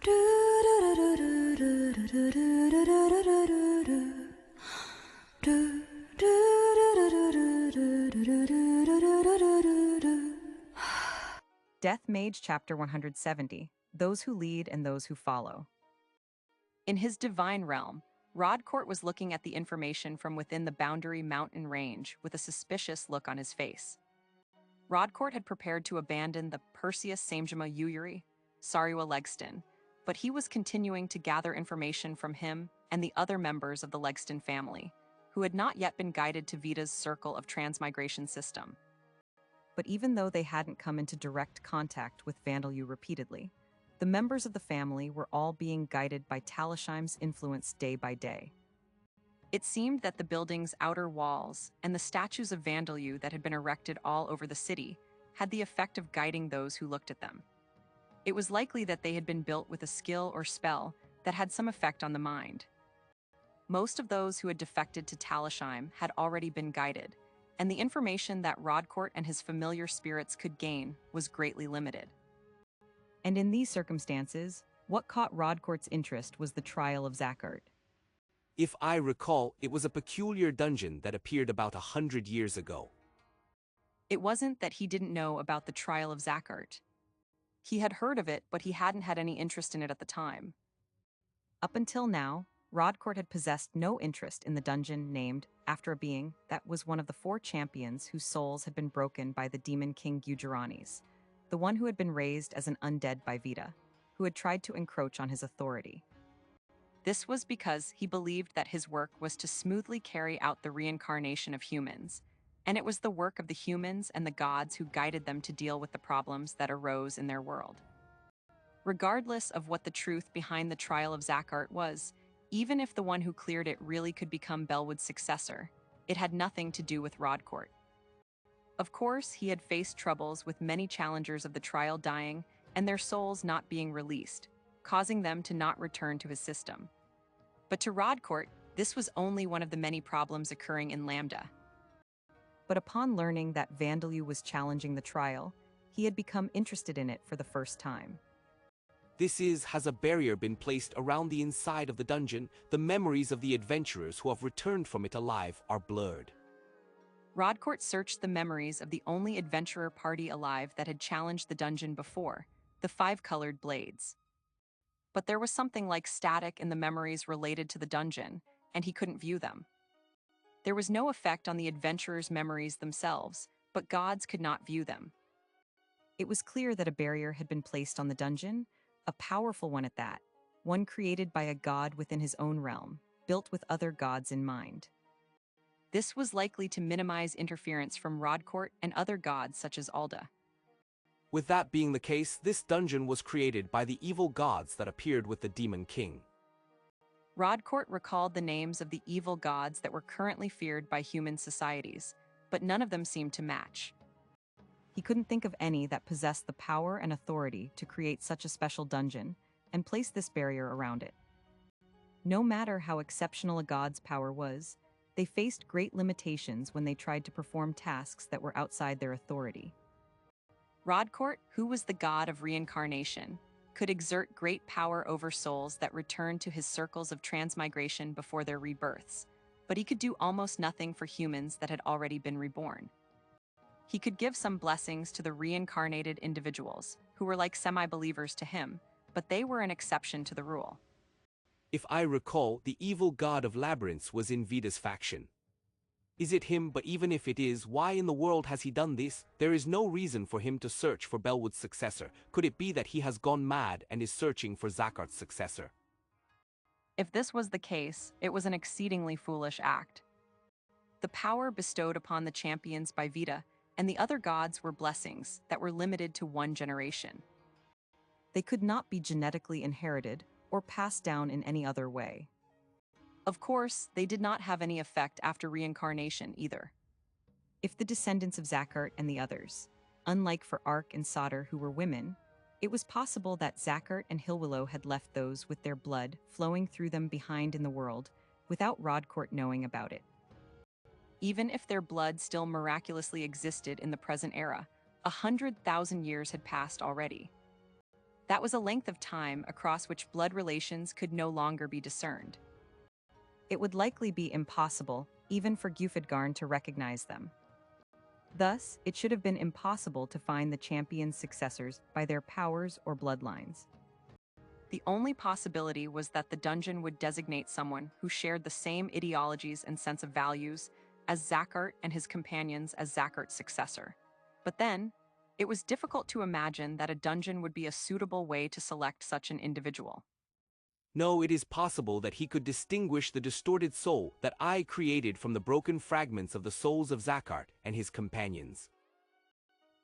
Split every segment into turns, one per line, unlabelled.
Death Mage Chapter 170, Those Who Lead and Those Who Follow. In his divine realm, Rodcourt was looking at the information from within the Boundary Mountain Range with a suspicious look on his face. Rodcourt had prepared to abandon the Perseus Samjama Uyuri, Sarua Legston, but he was continuing to gather information from him and the other members of the Legston family, who had not yet been guided to Vita's circle of transmigration system. But even though they hadn't come into direct contact with Vandelyu repeatedly, the members of the family were all being guided by Talisheim's influence day by day. It seemed that the building's outer walls and the statues of Vandelyu that had been erected all over the city had the effect of guiding those who looked at them. It was likely that they had been built with a skill or spell that had some effect on the mind. Most of those who had defected to Talisheim had already been guided, and the information that Rodcourt and his familiar spirits could gain was greatly limited. And in these circumstances, what caught Rodcourt's interest was the trial of Zakhart.
If I recall, it was a peculiar dungeon that appeared about 100 years ago.
It wasn't that he didn't know about the trial of Zakhart. He had heard of it, but he hadn't had any interest in it at the time. Up until now, Rodcourt had possessed no interest in the dungeon named after a being that was one of the 4 champions whose souls had been broken by the demon king Gujarani's, the one who had been raised as an undead by Vita, who had tried to encroach on his authority. This was because he believed that his work was to smoothly carry out the reincarnation of humans, and it was the work of the humans and the gods who guided them to deal with the problems that arose in their world. Regardless of what the truth behind the trial of Zakhart was, even if the one who cleared it really could become Belwood's successor, it had nothing to do with Rodcourt. Of course, he had faced troubles with many challengers of the trial dying and their souls not being released, causing them to not return to his system. But to Rodcourt, this was only one of the many problems occurring in Lambda. But upon learning that Vandelyu was challenging the trial, he had become interested in it for the first time.
Has a barrier been placed around the inside of the dungeon? The memories of the adventurers who have returned from it alive are blurred.
Rodcourt searched the memories of the only adventurer party alive that had challenged the dungeon before, the 5 colored blades. But there was something like static in the memories related to the dungeon, and he couldn't view them. There was no effect on the adventurers' memories themselves, but gods could not view them. It was clear that a barrier had been placed on the dungeon, a powerful one at that, one created by a god within his own realm, built with other gods in mind. This was likely to minimize interference from Rodcourt and other gods such as Alda.
With that being the case, this dungeon was created by the evil gods that appeared with the Demon King.
Rodcourt recalled the names of the evil gods that were currently feared by human societies, but none of them seemed to match. He couldn't think of any that possessed the power and authority to create such a special dungeon and place this barrier around it. No matter how exceptional a god's power was, they faced great limitations when they tried to perform tasks that were outside their authority. Rodcourt, who was the god of reincarnation, could exert great power over souls that returned to his circles of transmigration before their rebirths, but he could do almost nothing for humans that had already been reborn. He could give some blessings to the reincarnated individuals, who were like semi-believers to him, but they were an exception to the rule.
If I recall, the evil god of labyrinths was in Vita's faction. Is it him? But even if it is, why in the world has he done this? There is no reason for him to search for Belwood's successor. Could it be that he has gone mad and is searching for Zakhart's successor?
If this was the case, it was an exceedingly foolish act. The power bestowed upon the champions by Vita and the other gods were blessings that were limited to one generation. They could not be genetically inherited or passed down in any other way. Of course, they did not have any effect after reincarnation either. If the descendants of Zakhart and the others, unlike for Ark and Sodder who were women, it was possible that Zakhart and Hillwillow had left those with their blood flowing through them behind in the world without Rodcourt knowing about it. Even if their blood still miraculously existed in the present era, 100,000 years had passed already. That was a length of time across which blood relations could no longer be discerned. It would likely be impossible, even for Gufidgarn to recognize them. Thus, it should have been impossible to find the champion's successors by their powers or bloodlines. The only possibility was that the dungeon would designate someone who shared the same ideologies and sense of values as Zakhart and his companions as Zakhart's successor. But then, it was difficult to imagine that a dungeon would be a suitable way to select such an individual.
No, it is possible that he could distinguish the distorted soul that I created from the broken fragments of the souls of Zakhart and his companions.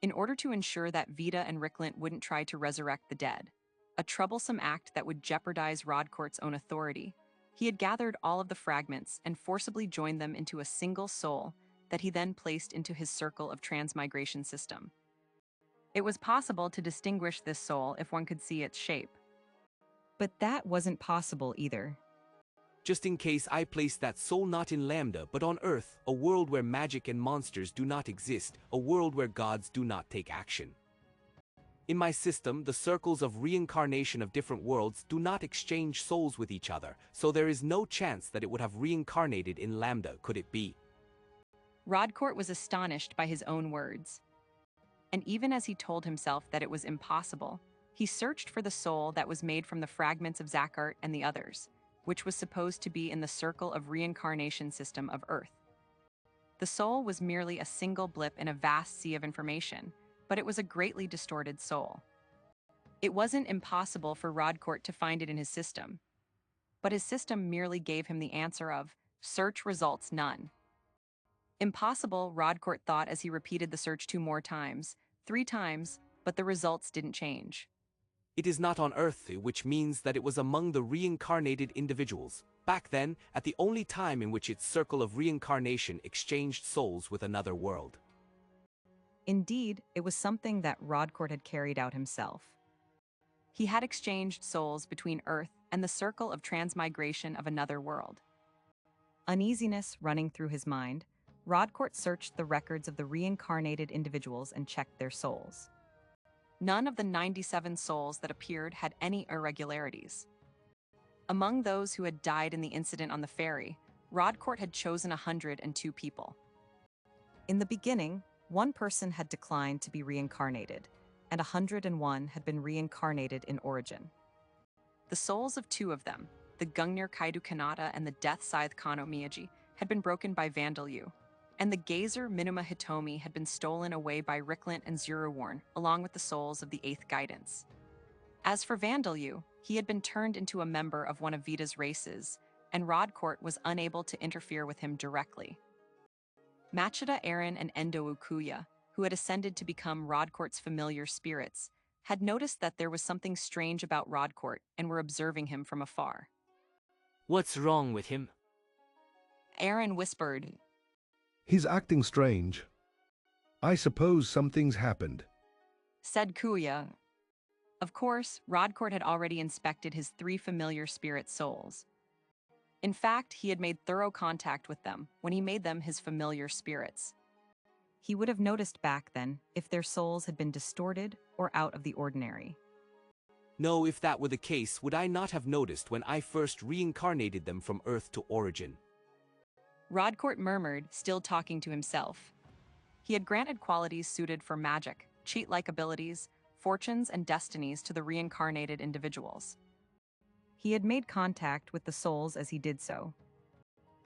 In order to ensure that Vita and Ricklint wouldn't try to resurrect the dead, a troublesome act that would jeopardize Rodcourt's own authority, he had gathered all of the fragments and forcibly joined them into a single soul that he then placed into his circle of transmigration system. It was possible to distinguish this soul if one could see its shape. But that wasn't possible either.
Just in case I placed that soul not in Lambda but on Earth, a world where magic and monsters do not exist, a world where gods do not take action. In my system, the circles of reincarnation of different worlds do not exchange souls with each other, so there is no chance that it would have reincarnated in Lambda, could it be?
Rodcourt was astonished by his own words. And even as he told himself that it was impossible, he searched for the soul that was made from the fragments of Zakhart and the others, which was supposed to be in the circle of reincarnation system of Earth. The soul was merely a single blip in a vast sea of information, but it was a greatly distorted soul. It wasn't impossible for Rodcourt to find it in his system, but his system merely gave him the answer of, search results none. Impossible, Rodcourt thought as he repeated the search 2 more times, 3 times, but the results didn't change.
It is not on Earth, which means that it was among the reincarnated individuals, back then, at the only time in which its circle of reincarnation exchanged souls with another world.
Indeed, it was something that Rodcourt had carried out himself. He had exchanged souls between Earth and the circle of transmigration of another world. Uneasiness running through his mind, Rodcourt searched the records of the reincarnated individuals and checked their souls. None of the 97 souls that appeared had any irregularities. Among those who had died in the incident on the ferry, Rodcourt had chosen 102 people. In the beginning, 1 person had declined to be reincarnated, and 101 had been reincarnated in origin. The souls of 2 of them, the Gungnir Kaidu Kanata and the Death Scythe Kano Miyagi, had been broken by Vandalyu, and the Gazer Minuma Hitomi had been stolen away by Ricklint and Zuruwarn, along with the souls of the 8th Guidance. As for Vandalyu, he had been turned into a member of one of Vita's races, and Rodcourt was unable to interfere with him directly. Machida Aaron and Endo Ukuya, who had ascended to become Rodcourt's familiar spirits, had noticed that there was something strange about Rodcourt and were observing him from afar.
What's wrong with him?
Aaron whispered,
He's acting strange. I suppose something's happened.
said Kuya. Of course, Rodcourt had already inspected his 3 familiar spirit souls. In fact, he had made thorough contact with them when he made them his familiar spirits. He would have noticed back then if their souls had been distorted or out of the ordinary.
No, if that were the case, would I not have noticed when I first reincarnated them from Earth to origin?
Rodcourt murmured, still talking to himself. He had granted qualities suited for magic, cheat-like abilities, fortunes, and destinies to the reincarnated individuals. He had made contact with the souls as he did so.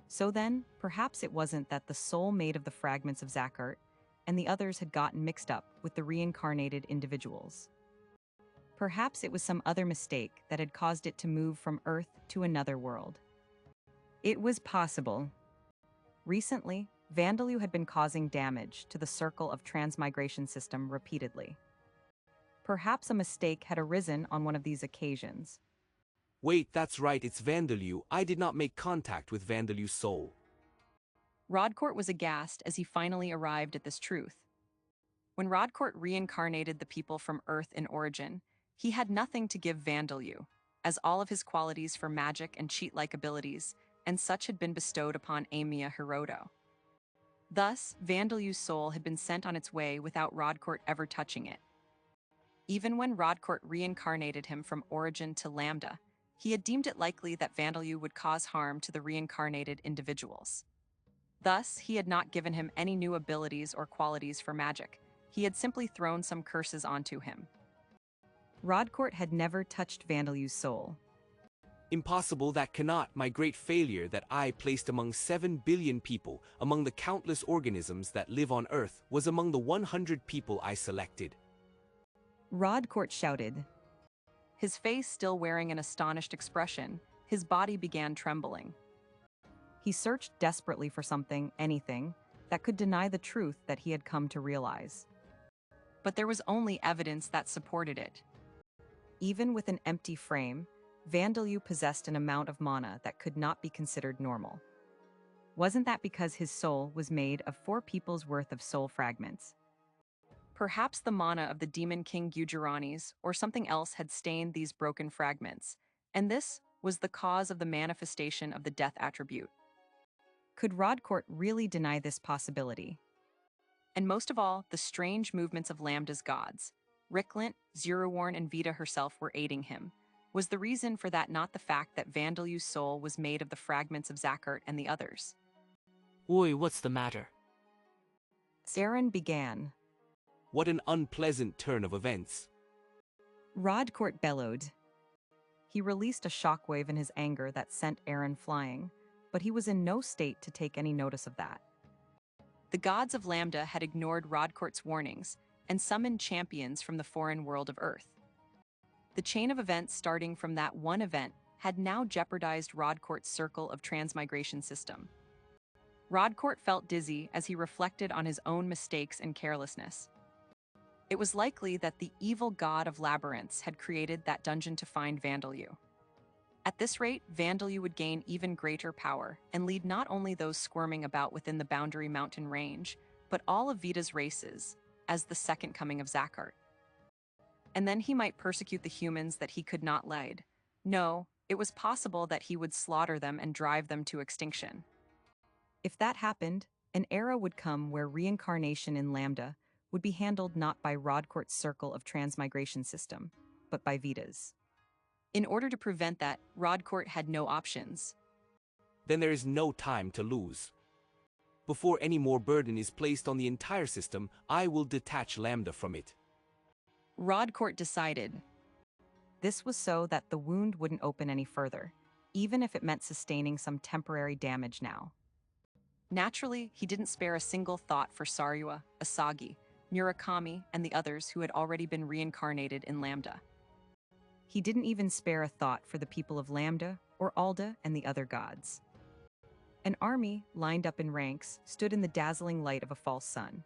So then, perhaps it wasn't that the soul made of the fragments of Zakhart and the others had gotten mixed up with the reincarnated individuals. Perhaps it was some other mistake that had caused it to move from Earth to another world. It was possible. Recently, Vandalyu had been causing damage to the circle of transmigration system repeatedly. Perhaps a mistake had arisen on one of these occasions.
Wait, that's right, it's Vandalyu. I did not make contact with Vandalyu's soul.
Rodcourt was aghast as he finally arrived at this truth. When Rodcourt reincarnated the people from Earth in origin, he had nothing to give Vandalyu, as all of his qualities for magic and cheat-like abilities and such had been bestowed upon Amiya Hiroto. Thus, Vandalyu's soul had been sent on its way without Rodcourt ever touching it. Even when Rodcourt reincarnated him from Origin to Lambda, he had deemed it likely that Vandelue would cause harm to the reincarnated individuals. Thus, he had not given him any new abilities or qualities for magic. He had simply thrown some curses onto him. Rodcourt had never touched Vandelue's soul.
Impossible, that cannot. My great failure that I placed among 7 billion people, among the countless organisms that live on Earth, was among the 100 people I selected.
Rodcourt shouted. His face still wearing an astonished expression, his body began trembling. He searched desperately for something, anything, that could deny the truth that he had come to realize. But there was only evidence that supported it. Even with an empty frame, Vandelue possessed an amount of mana that could not be considered normal. Wasn't that because his soul was made of 4 people's worth of soul fragments? Perhaps the mana of the Demon King Gujarani's or something else had stained these broken fragments, and this was the cause of the manifestation of the death attribute. Could Rodcourt really deny this possibility? And most of all, the strange movements of Lambda's gods, Ricklint, Zeroworn, and Vita herself were aiding him. Was the reason for that not the fact that Vandelue's soul was made of the fragments of Zakhart and the others?
Oi, what's the matter?
Aaron began.
What an unpleasant turn of events.
Rodcourt bellowed. He released a shockwave in his anger that sent Aaron flying, but he was in no state to take any notice of that. The gods of Lambda had ignored Rodcourt's warnings and summoned champions from the foreign world of Earth. The chain of events starting from that one event had now jeopardized Rodcourt's circle of transmigration system. Rodcourt felt dizzy as he reflected on his own mistakes and carelessness. It was likely that the evil god of labyrinths had created that dungeon to find Vandelue. At this rate, Vandelue would gain even greater power and lead not only those squirming about within the Boundary Mountain range, but all of Vita's races, as the second coming of Zakhart. And then he might persecute the humans that he could not lead. No, it was possible that he would slaughter them and drive them to extinction. If that happened, an era would come where reincarnation in Lambda would be handled not by Rodcourt's circle of transmigration system, but by Vita's. In order to prevent that, Rodcourt had no options.
Then there is no time to lose. Before any more burden is placed on the entire system, I will detach Lambda from it.
Rodcourt decided. This was so that the wound wouldn't open any further, even if it meant sustaining some temporary damage now. Naturally, he didn't spare a single thought for Sarua, Asagi, Murakami, and the others who had already been reincarnated in Lambda. He didn't even spare a thought for the people of Lambda or Alda and the other gods. An army, lined up in ranks, stood in the dazzling light of a false sun.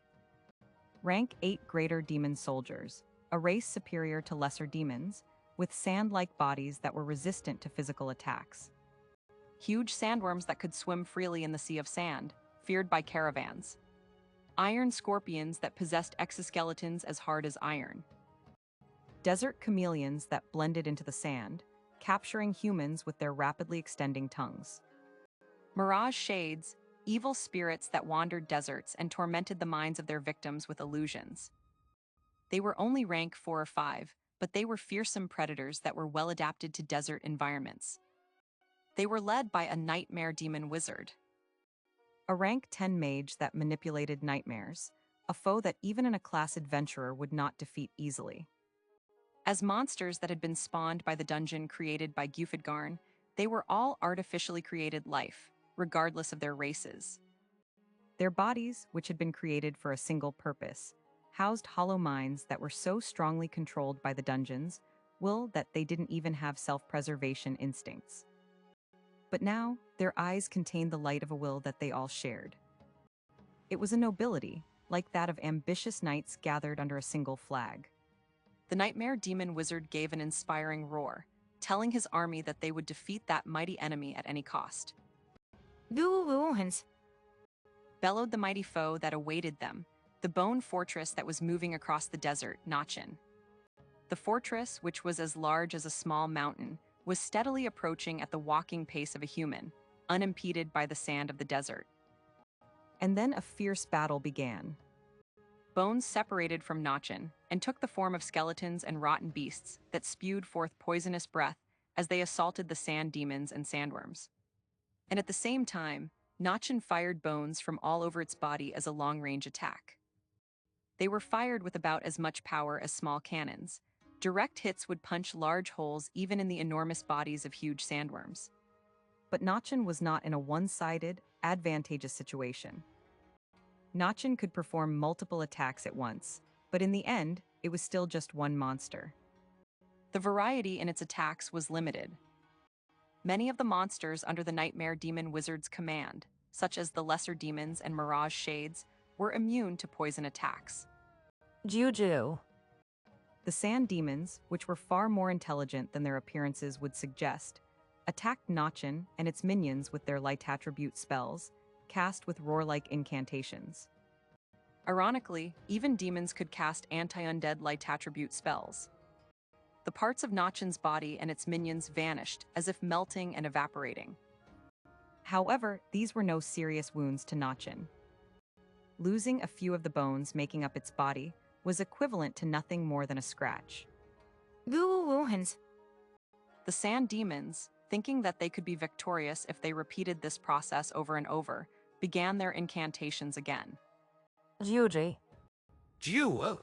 Rank 8 greater demon soldiers, a race superior to lesser demons, with sand-like bodies that were resistant to physical attacks. Huge sandworms that could swim freely in the sea of sand, feared by caravans. Iron scorpions that possessed exoskeletons as hard as iron. Desert chameleons that blended into the sand, capturing humans with their rapidly extending tongues. Mirage shades, evil spirits that wandered deserts and tormented the minds of their victims with illusions. They were only rank 4 or 5, but they were fearsome predators that were well adapted to desert environments. They were led by a nightmare demon wizard. A rank 10 mage that manipulated nightmares, a foe that even in a class adventurer would not defeat easily. As monsters that had been spawned by the dungeon created by Gufidgarn, they were all artificially created life, regardless of their races. Their bodies, which had been created for a single purpose, housed hollow minds that were so strongly controlled by the dungeon's will that they didn't even have self-preservation instincts. But now, their eyes contained the light of a will that they all shared. It was a nobility, like that of ambitious knights gathered under a single flag. The nightmare demon wizard gave an inspiring roar, telling his army that they would defeat that mighty enemy at any cost. Bellowed the mighty foe that awaited them, the bone fortress that was moving across the desert, Nachin. The fortress, which was as large as a small mountain, was steadily approaching at the walking pace of a human, unimpeded by the sand of the desert. And then a fierce battle began. bones separated from Nachin and took the form of skeletons and rotten beasts that spewed forth poisonous breath as they assaulted the sand demons and sandworms. And at the same time, Nachin fired bones from all over its body as a long-range attack. They were fired with about as much power as small cannons. Direct hits would punch large holes even in the enormous bodies of huge sandworms. But Nachin was not in a one-sided, advantageous situation. Nachin could perform multiple attacks at once, but in the end, it was still just one monster. The variety in its attacks was limited. Many of the monsters under the Nightmare Demon Wizard's command, such as the Lesser Demons and Mirage Shades, were immune to poison attacks.
Juju.
The Sand Demons, which were far more intelligent than their appearances would suggest, attacked Nachin and its minions with their light attribute spells, cast with roar-like incantations. Ironically, even demons could cast anti-undead light attribute spells. The parts of Nachin's body and its minions vanished as if melting and evaporating. However, these were no serious wounds to Nachin. Losing a few of the bones making up its body was equivalent to nothing more than a scratch.
The
The Sand Demons, thinking that they could be victorious if they repeated this process over and over, began their incantations again.
Juji.
Jewel!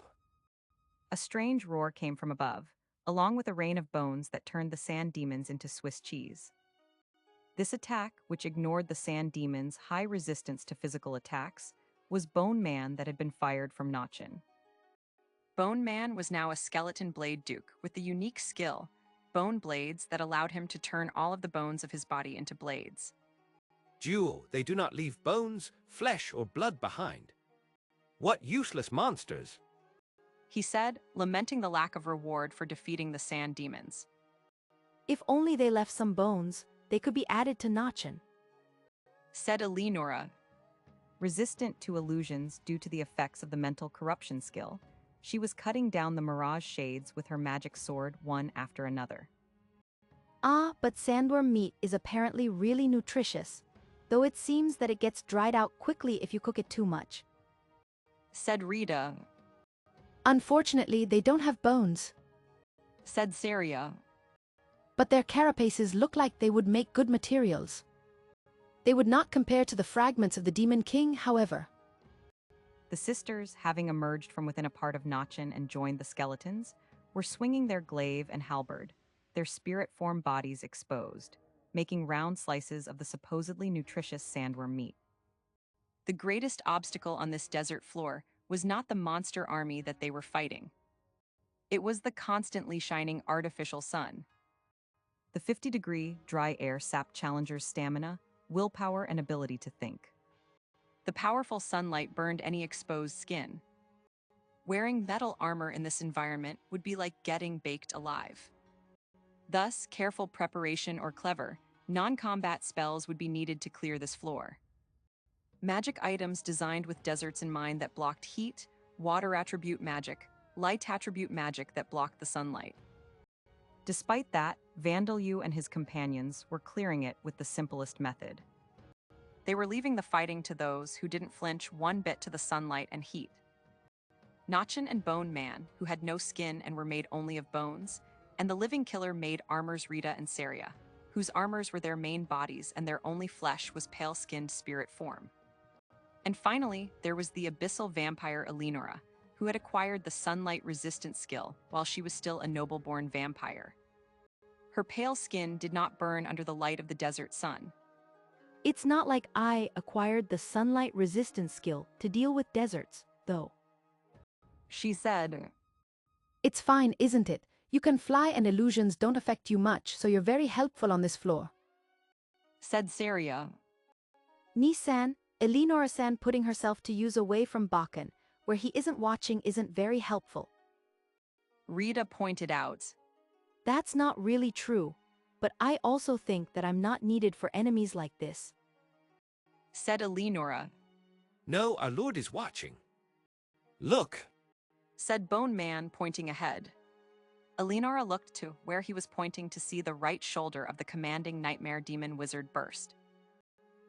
A strange roar came from above, along with a rain of bones that turned the Sand Demons into Swiss cheese. This attack, which ignored the Sand Demons' high resistance to physical attacks, was Bone Man that had been fired from Nachin. Bone Man was now a skeleton blade duke with the unique skill, bone blades, that allowed him to turn all of the bones of his body into blades.
Jewel, they do not leave bones, flesh, or blood behind. What useless monsters!
He said, lamenting the lack of reward for defeating the Sand Demons.
If only they left some bones, they could be added to Nachin.
Said Eleonora. Resistant to illusions due to the effects of the mental corruption skill, she was cutting down the Mirage Shades with her magic sword one after another.
Ah, but sandworm meat is apparently really nutritious, though it seems that it gets dried out quickly if you cook it too much.
Said Rita.
Unfortunately, they don't have bones,
Said Saria.
but their carapaces look like they would make good materials. They would not compare to the fragments of the Demon King, however.
The sisters, having emerged from within a part of Nachin and joined the skeletons, were swinging their glaive and halberd, their spirit form bodies exposed, making round slices of the supposedly nutritious sandworm meat. The greatest obstacle on this desert floor was not the monster army that they were fighting. It was the constantly shining artificial sun. The 50-degree dry air sapped challengers' stamina, willpower, and ability to think. The powerful sunlight burned any exposed skin. Wearing metal armor in this environment would be like getting baked alive. Thus, careful preparation or clever, non-combat spells would be needed to clear this floor. Magic items designed with deserts in mind that blocked heat, water attribute magic, light attribute magic that blocked the sunlight. Despite that, Vandalyu and his companions were clearing it with the simplest method. They were leaving the fighting to those who didn't flinch one bit to the sunlight and heat. Nachin and Bone Man, who had no skin and were made only of bones, and the Living Killer made armors Rita and Saria, whose armors were their main bodies and their only flesh was pale-skinned spirit form. And finally, there was the abyssal vampire Eleonora, who had acquired the sunlight-resistant skill while she was still a noble-born vampire. Her pale skin did not burn under the light of the desert sun.
It's not like I acquired the sunlight resistance skill to deal with deserts, though.
She said,
It's fine, isn't it? You can fly and illusions don't affect you much, so you're very helpful on this floor.
said Saria.
Nisan, Eleonora-san putting herself to use away from Bakken, where he isn't watching, isn't very helpful.
Rita pointed out.
That's not really true, but I also think that I'm not needed for enemies like this.
Said Eleonora.
No, our lord is watching. Look!
Said Bone Man, pointing ahead. Eleonora looked to where he was pointing to see the right shoulder of the commanding Nightmare Demon Wizard burst.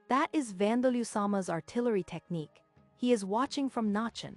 That is Vandalyu-sama's artillery technique. He is watching from Nachin.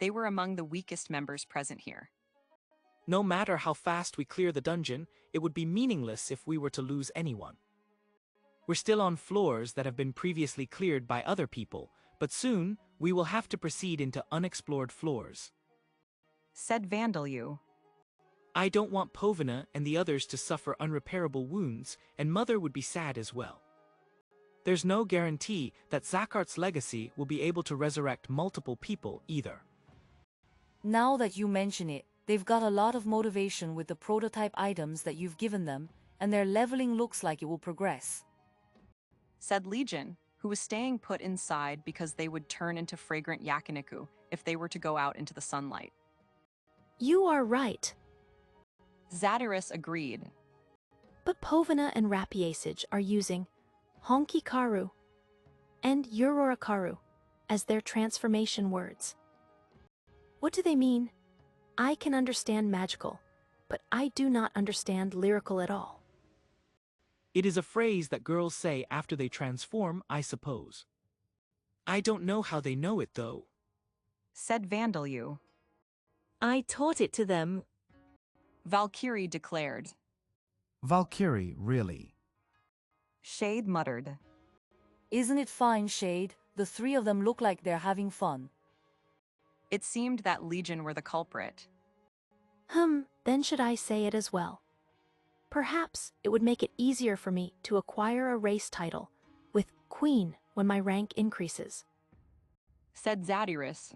They were among the weakest members present here.
No matter how fast we clear the dungeon, it would be meaningless if we were to lose anyone. We're still on floors that have been previously cleared by other people, but soon we will have to proceed into unexplored floors.
Said Vandalyu.
I don't want Povina and the others to suffer unrepairable wounds, and Mother would be sad as well. There's no guarantee that Zakart's legacy will be able to resurrect multiple people either.
Now that you mention it, they've got a lot of motivation with the prototype items that you've given them, and their leveling looks like it will progress.
Said Legion, who was staying put inside because they would turn into fragrant yakiniku if they were to go out into the sunlight.
You are right.
Zadyrus agreed.
But Povina and Rapiacage are using Honki Karu and Aurora Karu as their transformation words. What do they mean? I can understand magical, but I do not understand lyrical at all.
It is a phrase that girls say after they transform, I suppose. I don't know how they know it, though.
Said Vandalyu.
I taught it to them.
Valkyrie declared.
Valkyrie, really?
Shade muttered.
Isn't it fine, Shade? The three of them look like they're having fun.
It seemed that Legion were the culprit.
Then should I say it as well? Perhaps it would make it easier for me to acquire a race title with Queen when my rank increases.
Said Zadyrus.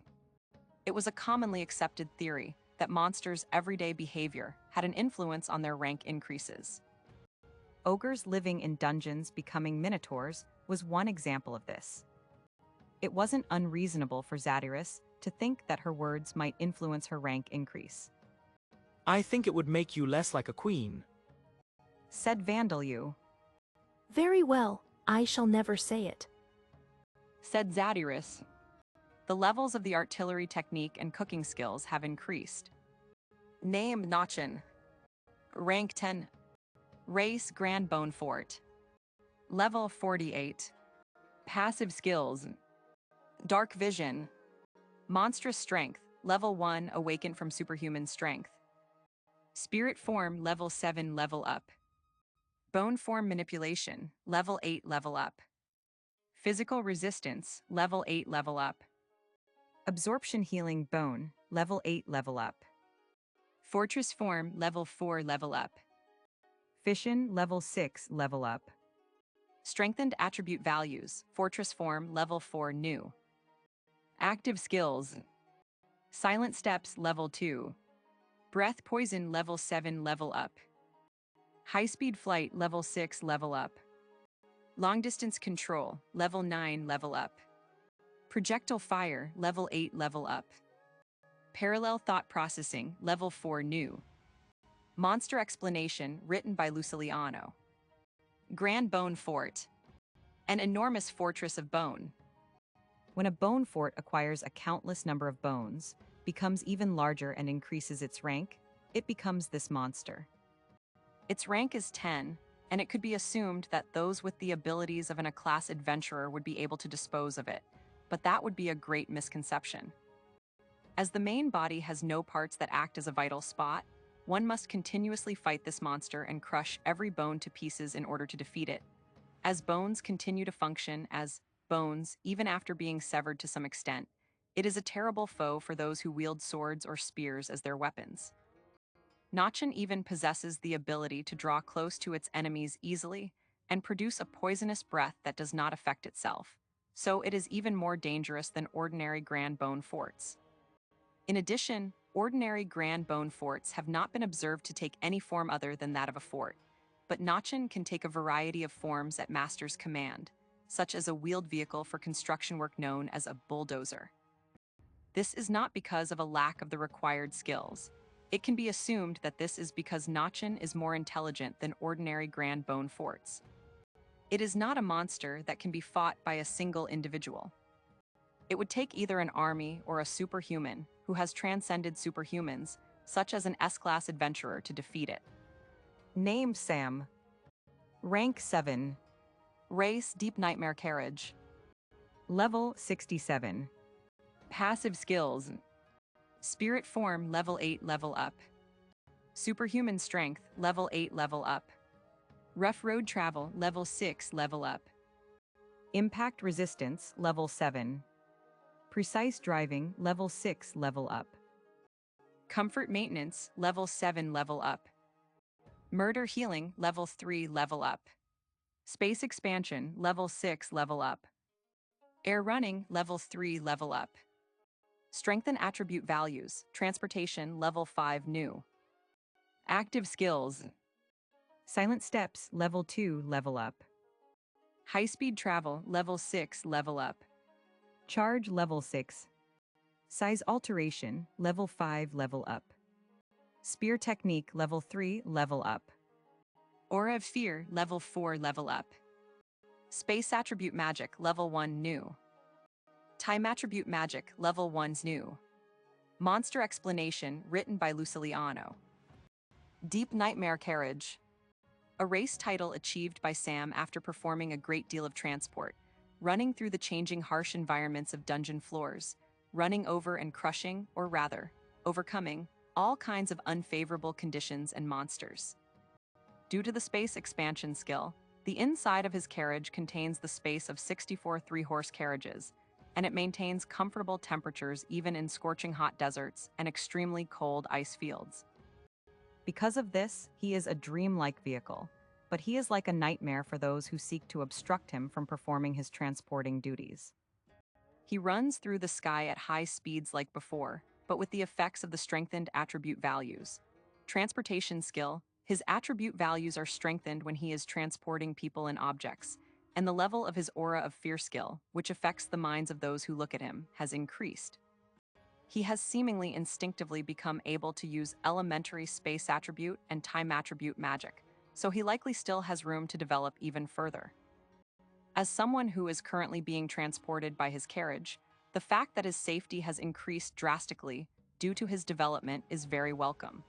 It was a commonly accepted theory that monsters' everyday behavior had an influence on their rank increases. Ogres living in dungeons becoming minotaurs was one example of this. It wasn't unreasonable for Zadyrus to think that her words might influence her rank increase.
I think it would make you less like a queen.
Said Vandalyu.
Very well, I shall never say it.
Said Zadyrus. The levels of the artillery technique and cooking skills have increased. Name Nachin. Rank 10. Race Grand Bone Fort. Level 48. Passive skills. Dark Vision. Monstrous Strength. Level 1 awakened from superhuman strength. Spirit Form Level 7 level up. Bone Form Manipulation Level 8 level up. Physical Resistance Level 8 level up. Absorption Healing Bone Level 8 level up. Fortress Form Level 4 level up. Fission Level 6 level up. Strengthened Attribute Values Fortress Form Level 4 new. Active Skills Silent Steps Level 2. Breath Poison Level 7 level up. High-Speed Flight Level 6 level up. Long Distance Control Level 9 level up. Projectile Fire Level 8 level up. Parallel Thought Processing Level 4 new. Monster Explanation written by Luciliano. Grand Bone Fort. An enormous fortress of bone. When a bone fort acquires a countless number of bones, becomes even larger and increases its rank, it becomes this monster. Its rank is 10, and it could be assumed that those with the abilities of a class adventurer would be able to dispose of it, but that would be a great misconception. As the main body has no parts that act as a vital spot, one must continuously fight this monster and crush every bone to pieces in order to defeat it, as bones continue to function as bones even after being severed to some extent. It is a terrible foe for those who wield swords or spears as their weapons. Nachin even possesses the ability to draw close to its enemies easily and produce a poisonous breath that does not affect itself, so it is even more dangerous than ordinary grand bone forts. In addition, ordinary grand bone forts have not been observed to take any form other than that of a fort, but Nachin can take a variety of forms at master's command, such as a wheeled vehicle for construction work known as a bulldozer. This is not because of a lack of the required skills. It can be assumed that this is because Nachin is more intelligent than ordinary grand bone forts. It is not a monster that can be fought by a single individual. It would take either an army or a superhuman who has transcended superhumans, such as an S-class adventurer, to defeat it. Name Sam. Rank 7. Race Deep Nightmare Carriage. Level 67. Passive skills. Spirit form level 8 level up. Superhuman strength level 8 level up. Rough road travel level 6 level up. Impact resistance level 7. Precise driving level 6 level up. Comfort maintenance level 7 level up. Murder healing level 3 level up. Space expansion level 6 level up. Air running level 3 level up. Strengthen attribute values, transportation level 5 new. Active skills. Silent steps level 2 level up. High-speed travel level 6 level up. Charge level 6. Size alteration level 5 level up. Spear technique level 3 level up. Aura of fear level 4 level up. Space attribute magic level 1 new. Time attribute magic level 1's new. Monster explanation written by Luciliano. Deep Nightmare Carriage. A race title achieved by Sam after performing a great deal of transport, running through the changing harsh environments of dungeon floors, running over and crushing, or rather, overcoming, all kinds of unfavorable conditions and monsters. Due to the space expansion skill, the inside of his carriage contains the space of 64 three-horse carriages, and it maintains comfortable temperatures even in scorching hot deserts and extremely cold ice fields. Because of this, he is a dream-like vehicle, but he is like a nightmare for those who seek to obstruct him from performing his transporting duties. He runs through the sky at high speeds like before, but with the effects of the strengthened attribute values. Transportation skill, his attribute values are strengthened when he is transporting people and objects, and the level of his aura of fear skill, which affects the minds of those who look at him, has increased. He has seemingly instinctively become able to use elementary space attribute and time attribute magic, so he likely still has room to develop even further. As someone who is currently being transported by his carriage, the fact that his safety has increased drastically due to his development is very welcome.